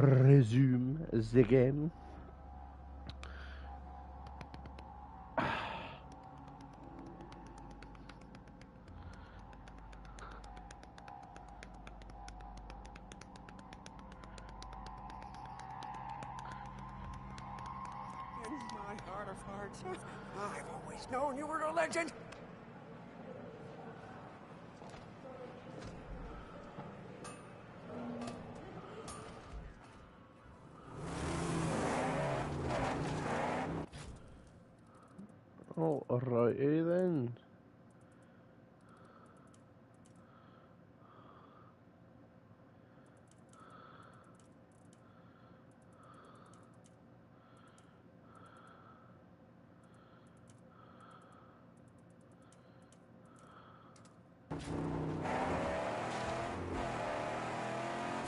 resume the game. In my heart of hearts, I've always known you were a legend. Alrighty then.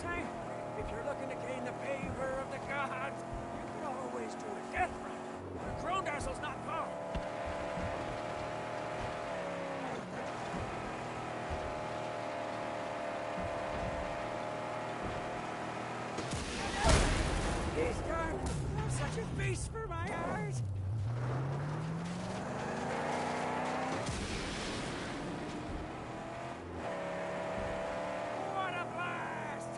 Say, if you're looking to gain the favor of the gods, you can always do a death run. Crowdastle's not far. He's gone. Such a feast for my eyes. What a blast!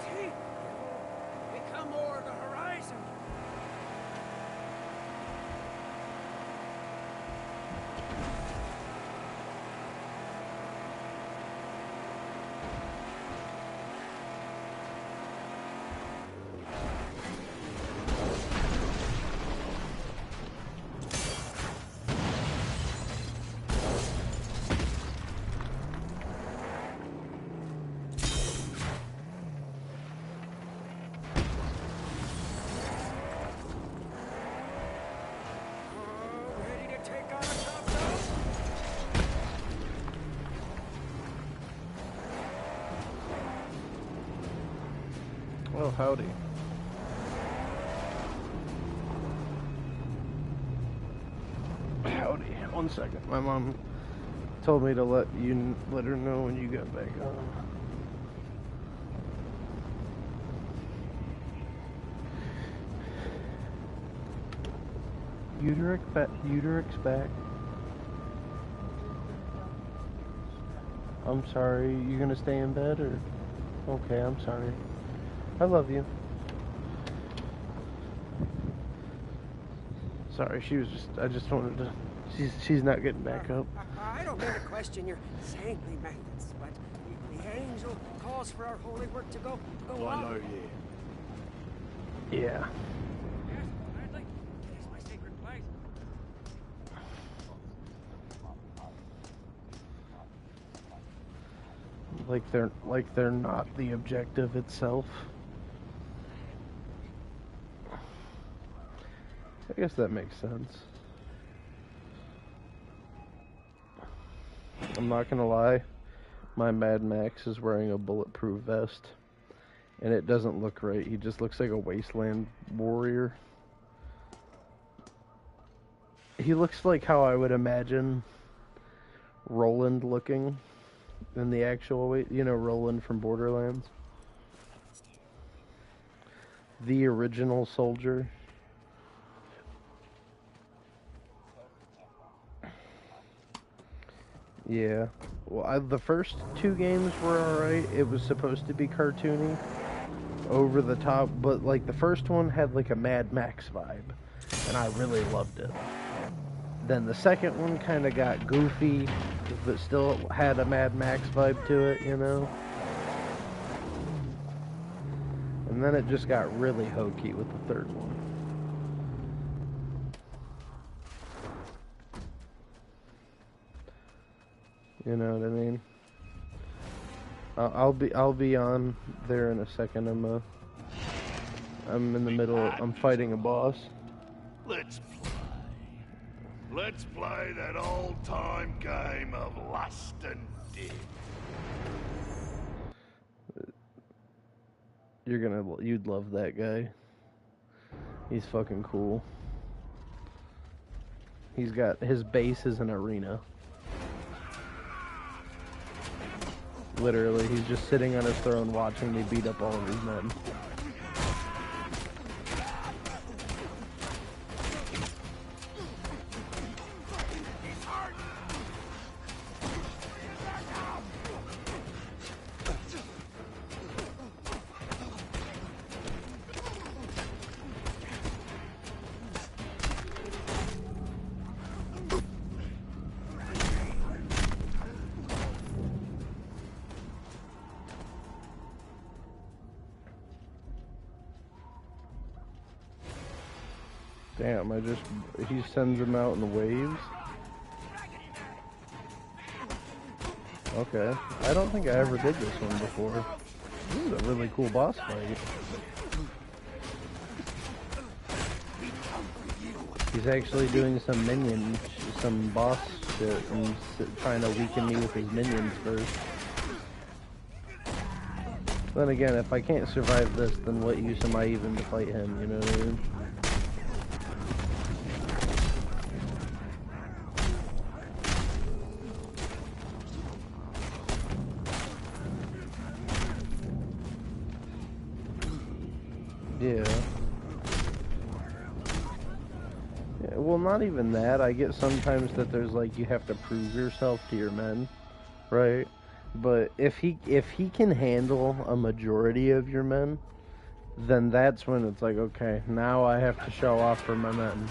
See? Become more the horizon. Ready to take on a top dog? Oh, howdy. Howdy. 1 second. My mom told me to let her know when you got back on. Uteric's back. I'm sorry. You gonna stay in bed or? Okay, I'm sorry. I love you. Sorry, I just wanted to. She's not getting back up. I don't mean to question your saintly methods, but the angel calls for our holy work to go on. Yeah. Yes, gladly. It is my sacred place. Like they're not the objective itself. I guess that makes sense. I'm not gonna lie, my Mad Max is wearing a bulletproof vest, and it doesn't look right. He just looks like a Wasteland warrior. He looks like how I would imagine Roland looking in the actual way, Roland from Borderlands. The original soldier. Yeah. Well, the first 2 games were alright. It was supposed to be cartoony, over the top, but like the first one had like a Mad Max vibe, and I really loved it. Then the second one kind of got goofy, but still had a Mad Max vibe to it, And then it just got really hokey with the third one. You know what I mean? I'll be on there in a second. I'm in the middle. I'm fighting a boss. Let's play that old-time game of lust and death. You'd love that guy. He's fucking cool. He's got, his base is an arena. Literally, he's just sitting on his throne watching me beat up all of his men. Damn, he sends them out in waves? Okay. I don't think I ever did this one before. This is a really cool boss fight. He's actually doing some boss shit and trying to weaken me with his minions first. Then again, if I can't survive this, then what use am I even to fight him, you know what I mean? Yeah. Well, not even that. I get sometimes that there's like you have to prove yourself to your men, right? But if he can handle a majority of your men, then that's when it's like, okay, now I have to show off for my men.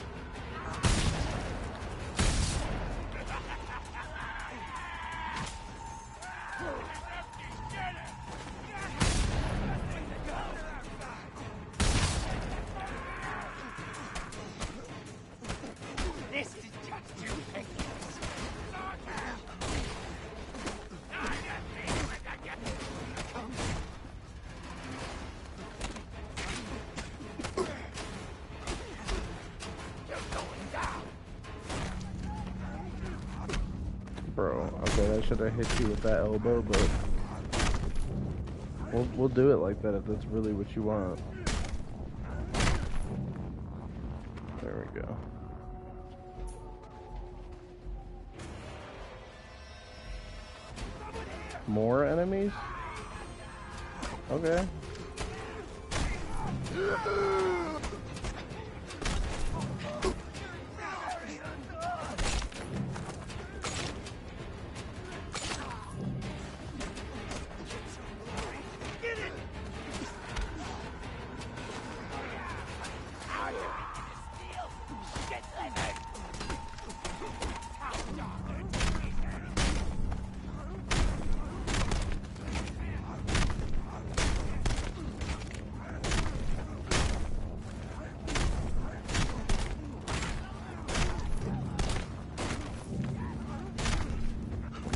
Bro, okay, I should have hit you with that elbow, but we'll do it like that if that's really what you want. There we go. More enemies? Okay.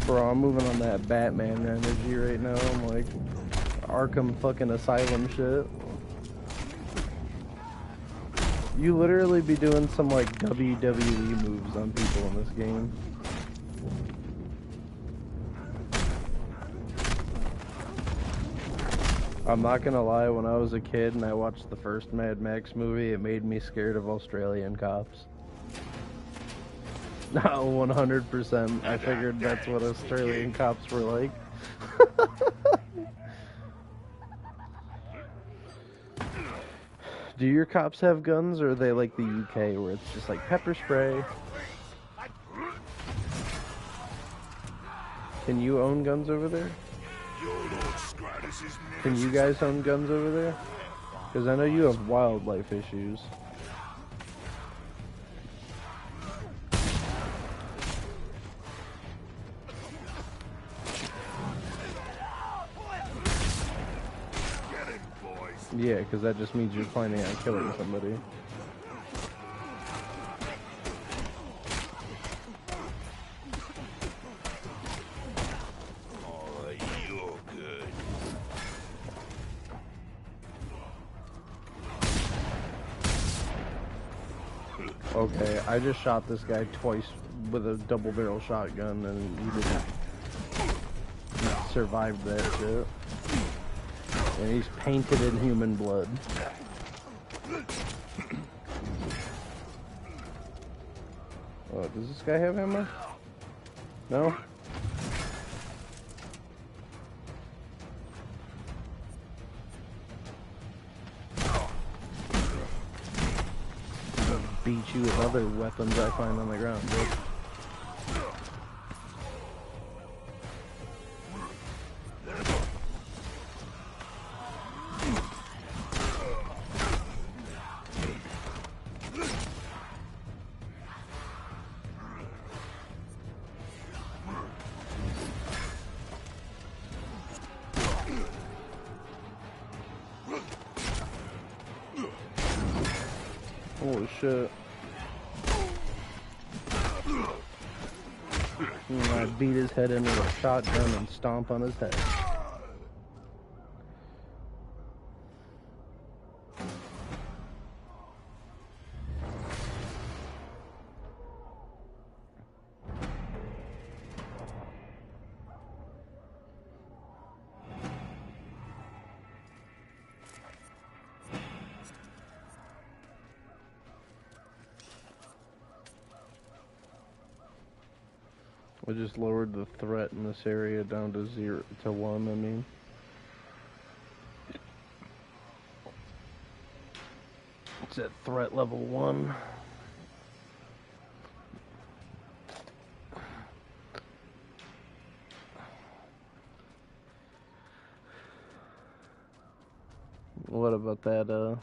Bro, I'm moving on that Batman energy right now. I'm like Arkham fucking Asylum shit. You literally be doing some like WWE moves on people in this game. I'm not gonna lie, when I was a kid and I watched the first Mad Max movie, it made me scared of Australian cops. No, 100%. I figured that's what Australian cops were like. Do your cops have guns, or are they like the UK, where it's just like pepper spray? Can you own guns over there? Can you guys own guns over there? Because I know you have wildlife issues. Yeah, because that just means you're planning on killing somebody. Oh, you're good. Okay, I just shot this guy twice with a double-barrel shotgun, and he didn't survive that shit. And he's painted in human blood. Oh, does this guy have ammo? No? Beat you with other weapons I find on the ground, dude. Holy shit. I beat his head in with a shotgun and stomp on his head. I just lowered the threat in this area down to 0 to 1, I mean. It's at threat level 1. What about that,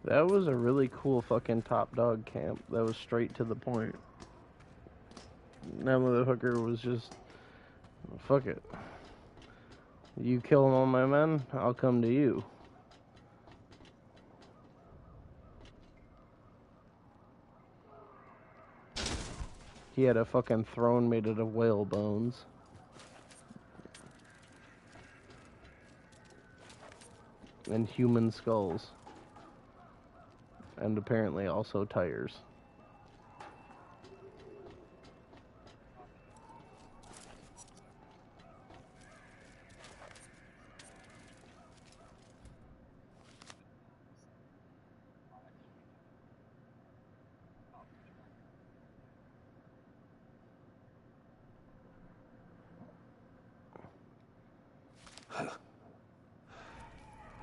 That was a really cool fucking top dog camp. That was straight to the point. That motherfucker was just, fuck it. You kill all my men, I'll come to you. He had a fucking throne made out of whale bones. And human skulls. And apparently also tires.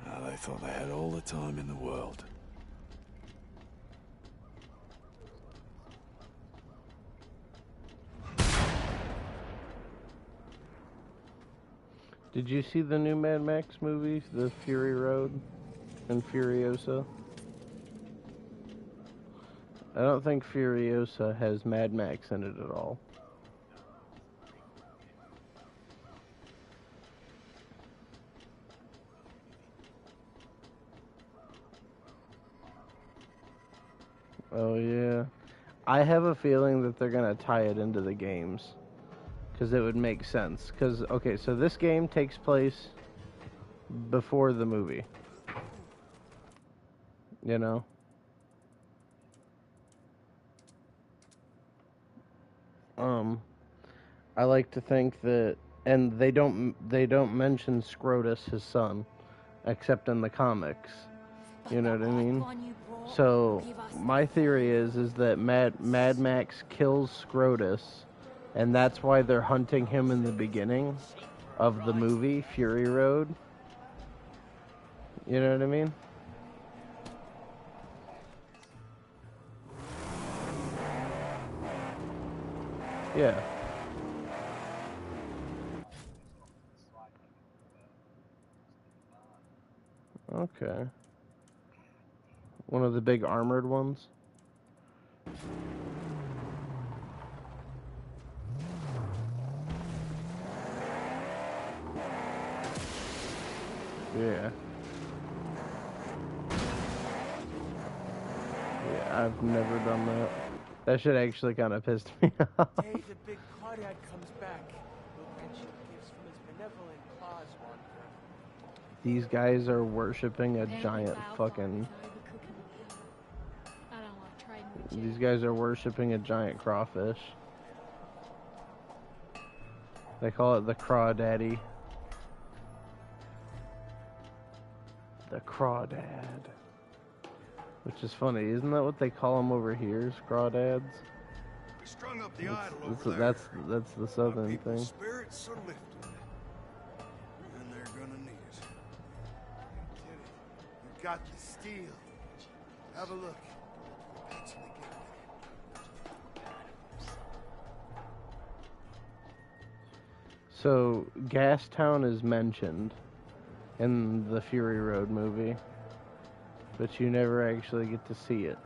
Now they thought they had all the time in the world. Did you see the new Mad Max movie, The Fury Road and Furiosa? I don't think Furiosa has Mad Max in it at all. Oh yeah. I have a feeling that they're gonna tie it into the games. Because it would make sense. Because, okay, so this game takes place before the movie. You know? I like to think that, and they don't mention Scrotus, his son, except in the comics. You know what I mean? So my theory is that Mad Max kills Scrotus, and that's why they're hunting him in the beginning of the movie Fury Road. You know what I mean? Yeah. Okay. One of the big armored ones? Yeah. Yeah, I've never done that. That shit actually kind of pissed me off. Day the big crawdad comes back, we'll grant you gifts from his benevolent claws, wanderer. These guys are worshipping a giant fucking... These guys are worshipping a giant crawfish. They call it the crawdaddy. The crawdad. Which is funny, isn't that what they call them over here? Crawdads? We strung up the idol over there. That's the southern People's thing. spirits are lifted. And they're gonna need it. You've got the steel. Have a look. That's in the So, Gastown is mentioned in the Fury Road movie, but you never actually get to see it.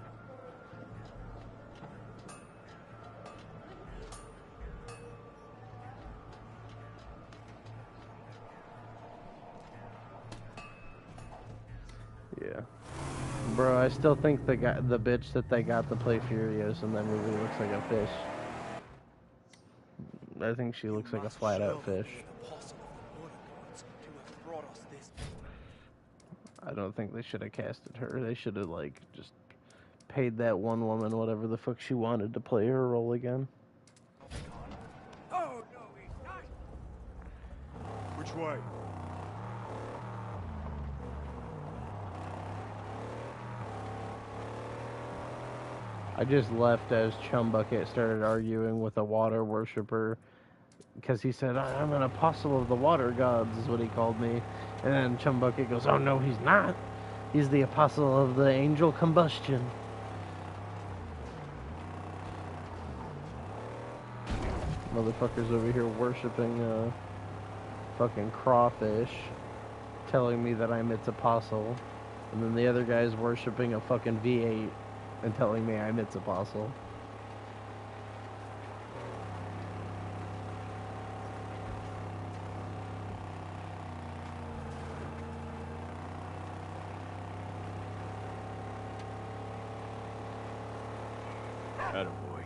Yeah. Bro, I still think the bitch that they got to play Furious in that movie looks like a fish. I think she looks like a flat-out fish. I don't think they should have casted her. They should have, like, just paid that one woman whatever the fuck she wanted to play her role again. Oh, no, he's not. Which way? I just left as Chumbucket started arguing with a water worshiper because he said, I'm an apostle of the water gods, is what he called me. And then Chumbucket goes, oh no, he's not. He's the apostle of the angel combustion. Motherfuckers over here worshiping fucking crawfish, telling me that I'm its apostle. And then the other guy's worshiping a fucking V8 and telling me I'm its apostle. Attaboy.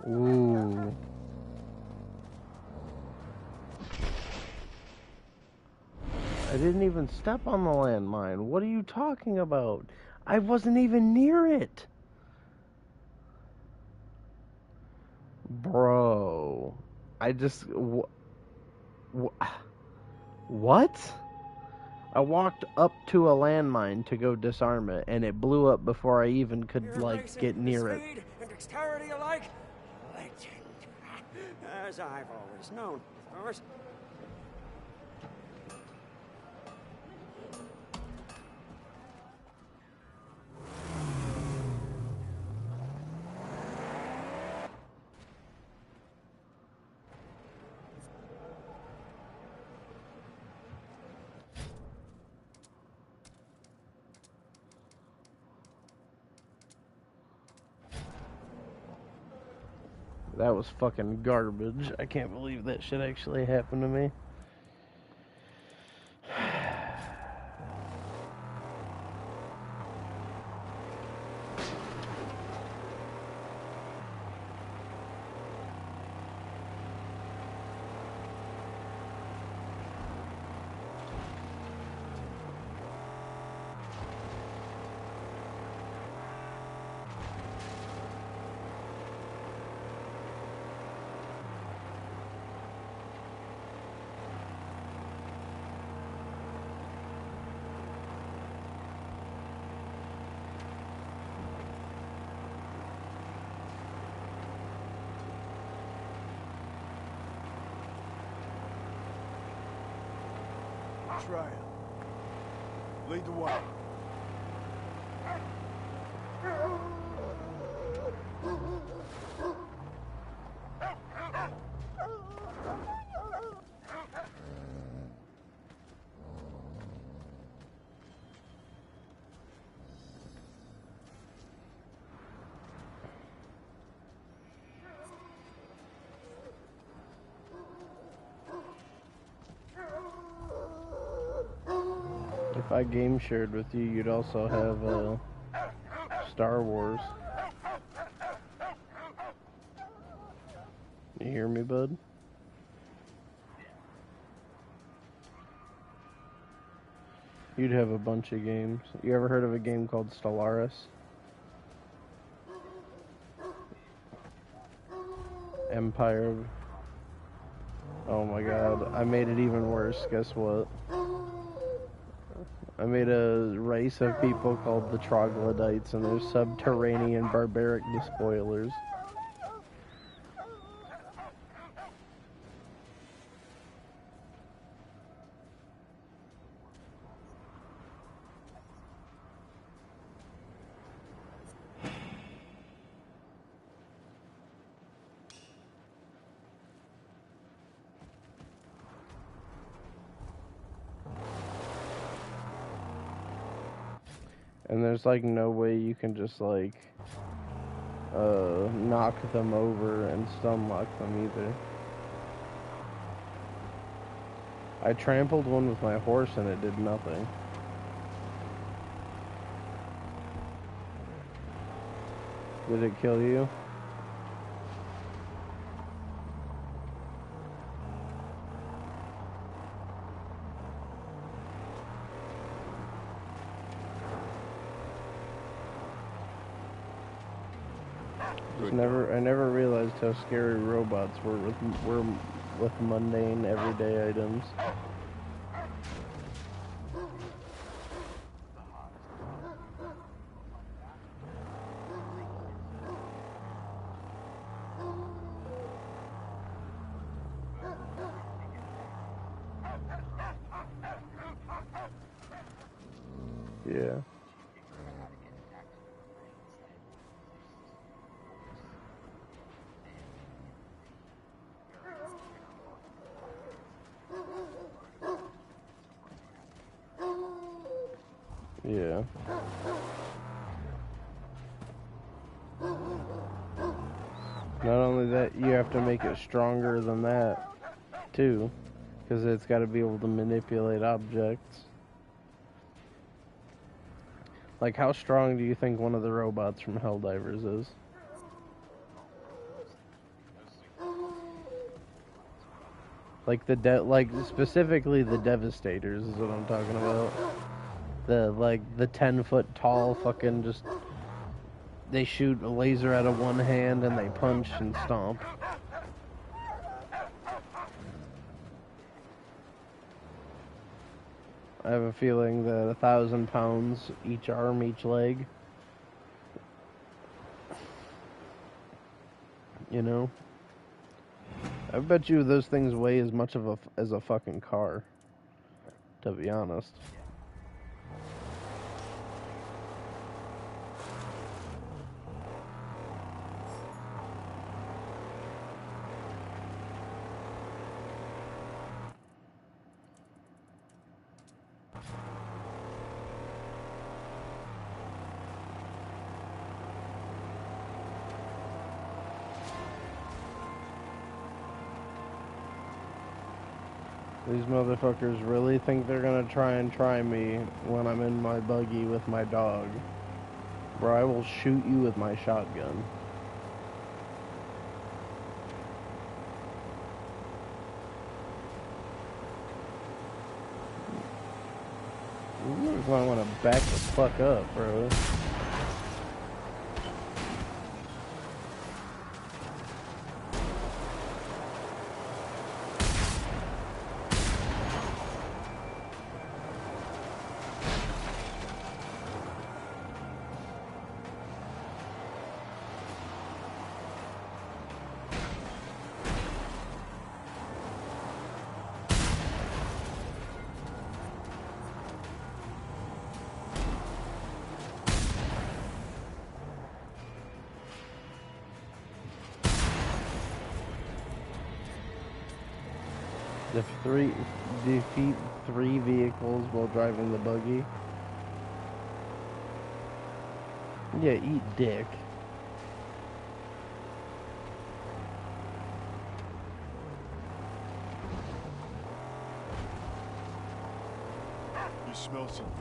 Ooh. I didn't even step on the landmine. What are you talking about? I wasn't even near it. Bro. I just... What? I walked up to a landmine to go disarm it, and it blew up before I even could, like, get near it. Speed and dexterity alike. Legend. As I've always known, of course. That was fucking garbage. I can't believe that shit actually happened to me. Try it. Lead the way. I game shared with you, you'd also have Star Wars. You hear me, bud? You'd have a bunch of games. You ever heard of a game called Stellaris? Empire. Oh my god, I made it even worse. Guess what? I made a race of people called the Troglodytes, and they're subterranean barbaric despoilers. And there's like no way you can just like knock them over and stun lock them either. I trampled one with my horse and it did nothing. Did it kill you? I never realized how scary robots were with mundane everyday items. Yeah. Yeah. Not only that, you have to make it stronger than that, too. Because it's got to be able to manipulate objects. Like, how strong do you think one of the robots from Helldivers is? Like like specifically the Devastators is what I'm talking about. The 10-foot tall fucking just, they shoot a laser out of one hand and they punch and stomp. I have a feeling that 1,000 pounds each arm, each leg. You know? I bet you those things weigh as much as a fucking car, to be honest. These motherfuckers really think they're gonna try me when I'm in my buggy with my dog. Bro, I will shoot you with my shotgun. I want to back the fuck up, bro. Defeat three vehicles while driving the buggy. Yeah, eat dick. you smell something?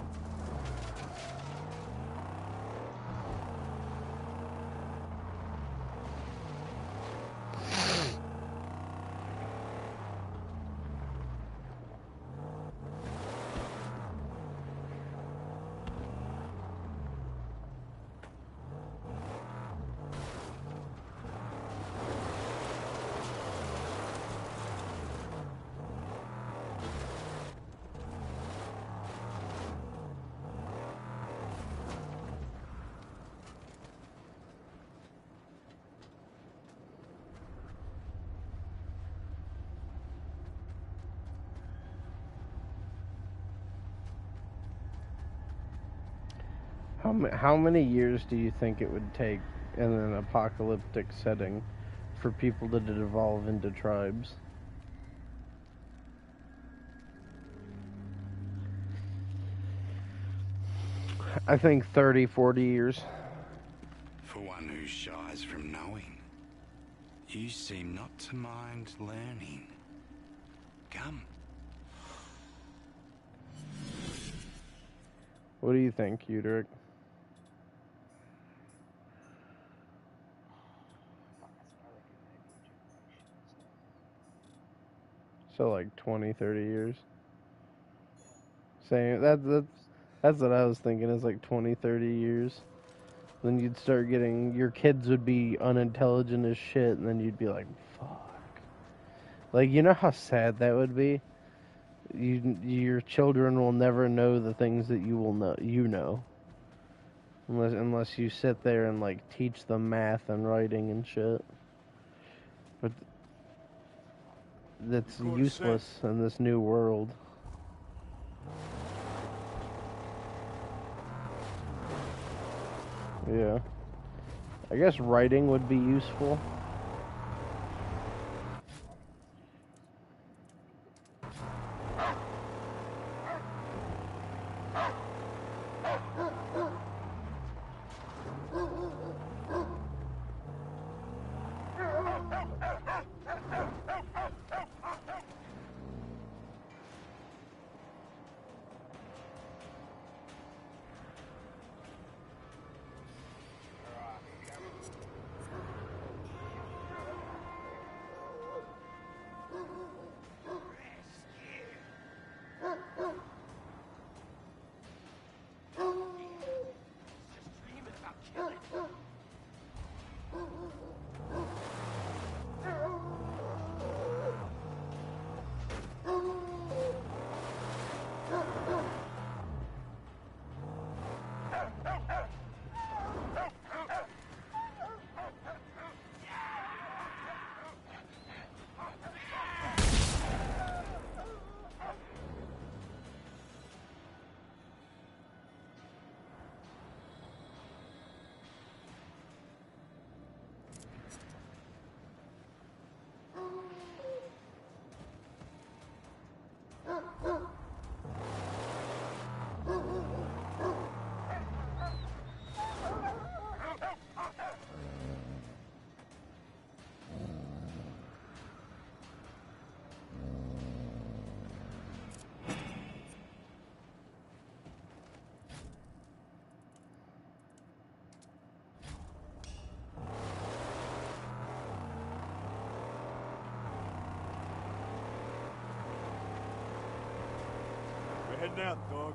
How many years do you think it would take in an apocalyptic setting for people to devolve into tribes? I think 30, 40 years. For one who shies from knowing, you seem not to mind learning. Come. What do you think, Udric? So like 20, 30 years. Same. That's what I was thinking. Is like 20, 30 years. Then you'd start getting, your kids would be unintelligent as shit, and then you'd be like, fuck. Like, you know how sad that would be? Your children will never know the things that you know. Unless you sit there and like teach them math and writing and shit. But that's useless in this new world. Yeah. I guess writing would be useful. We're heading out, dog.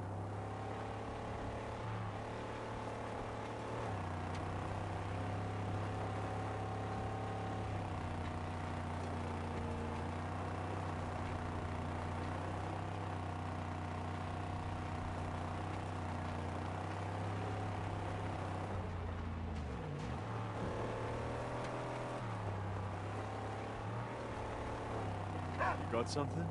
You got something?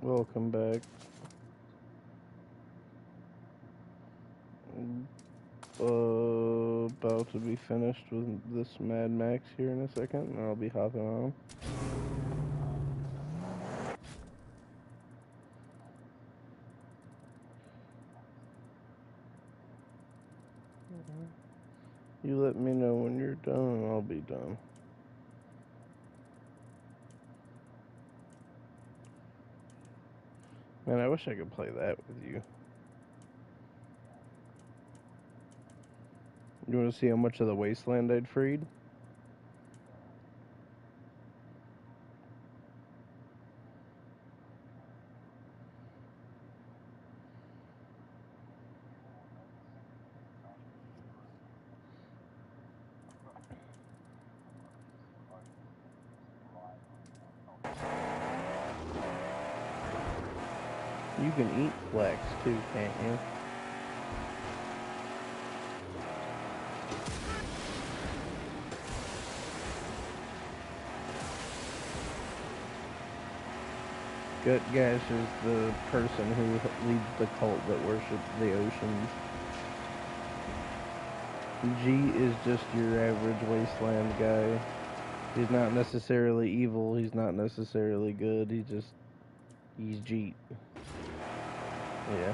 Welcome back. About to be finished with this Mad Max here in a second, and I'll be hopping on. You let me know when you're done, and I'll be done. Man, I wish I could play that with you. You want to see how much of the Wasteland I'd freed? You can eat flax too, can't you? Gutgash is the person who leads the cult that worships the oceans. G is just your average wasteland guy. He's not necessarily evil, he's not necessarily good, he's Jeet. Yeah.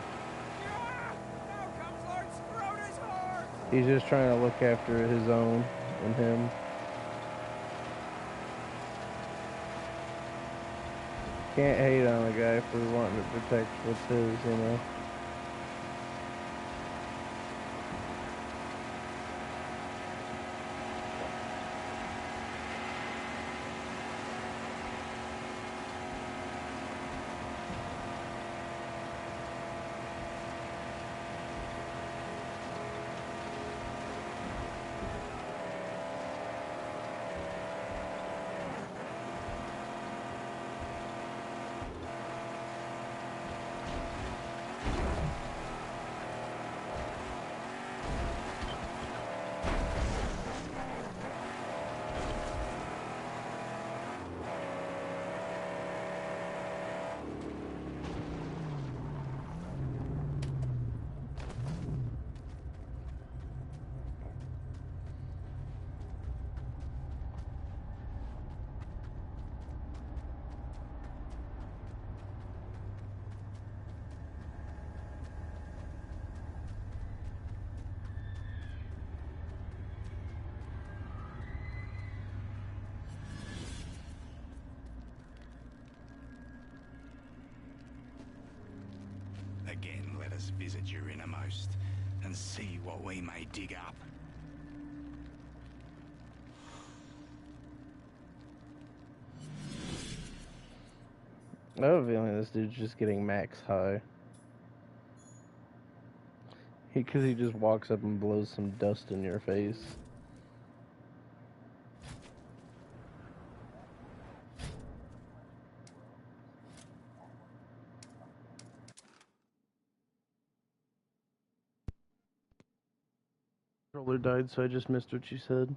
Now comes Lord Scrota's horse! He's just trying to look after his own and him. Can't hate on a guy for wanting to protect what's his, you know. Again, let us visit your innermost and see what we may dig up. I have a feeling this dude's just getting max high. Because he just walks up and blows some dust in your face. Controller died, so I just missed what you said.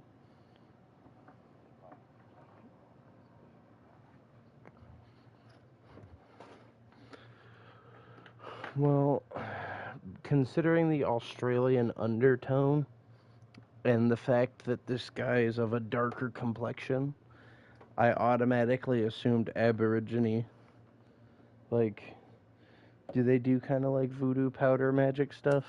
Well, considering the Australian undertone and the fact that this guy is of a darker complexion, I automatically assumed Aborigine. Like, do they do kind of like voodoo powder magic stuff?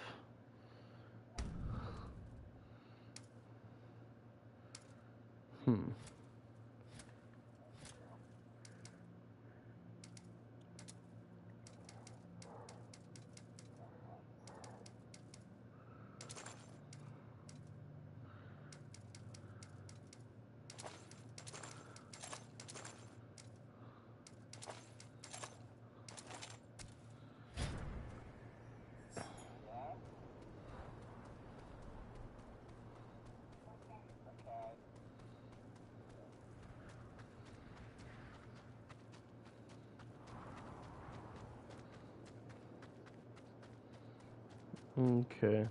Okay.